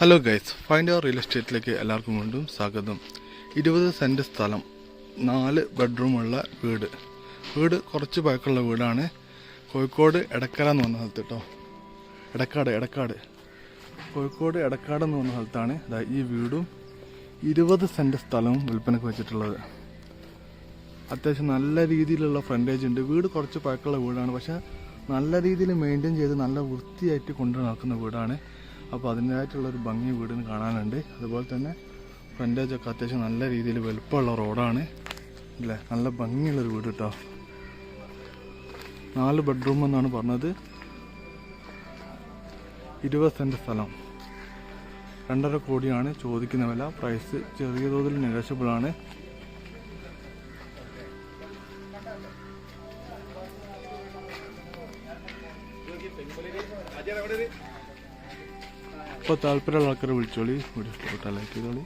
Hello guys, find അവർ real എസ്റ്റേറ്റിലേക്ക് എല്ലാവർക്കും വീണ്ടും സ്വാഗതം. 20 സെൻറ്റ് സ്ഥലം, 4 ബെഡ്റൂമുള്ള വീട് കുറച്ച് പഴക്കമുള്ള വീടാണ്. കോഴിക്കോട് എടക്കര എന്ന് പറഞ്ഞ സ്ഥലത്ത് കേട്ടോ. എടക്കാട് കോഴിക്കോട് എടക്കാട് എന്ന് പറഞ്ഞ സ്ഥലത്താണ് ഈ വീടും 20 സെൻറ്റ് സ്ഥലവും വിൽപ്പനക്ക് വെച്ചിട്ടുള്ളത്. അത്യാവശ്യം നല്ല രീതിയിലുള്ള ഫ്രണ്ടേജ് ഉണ്ട്. വീട് കുറച്ച് പഴക്കമുള്ള വീടാണ്, പക്ഷേ നല്ല രീതിയിൽ മെയിൻറ്റെയിൻ ചെയ്ത് നല്ല വൃത്തിയായിട്ട് കൊണ്ടു നടക്കുന്ന വീടാണ്. അപ്പോൾ അതിൻ്റെതായിട്ടുള്ളൊരു ഭംഗി വീടിന് കാണാനുണ്ട്. അതുപോലെ തന്നെ ഫ്രണ്ടേജൊക്കെ അത്യാവശ്യം നല്ല രീതിയിൽ വലുപ്പമുള്ള റോഡാണ് അല്ലേ. നല്ല ഭംഗിയുള്ളൊരു വീട് കേട്ടോ. 4 ബെഡ്റൂം എന്നാണ് പറഞ്ഞത്. 20 സെൻറ്റ് സ്ഥലം, 2.5 കോടിയാണ് ചോദിക്കുന്ന വില. പ്രൈസ് ചെറിയ തോതിൽ നെഗോഷ്യബിൾ ആണ്. ഇപ്പോൾ താല്പര്യമുള്ള ആൾക്കാരെ വിളിച്ചോളി. വീഡിയോ ഇഷ്ടപ്പെട്ടാൽ ലൈക്ക് ചെയ്തോളി.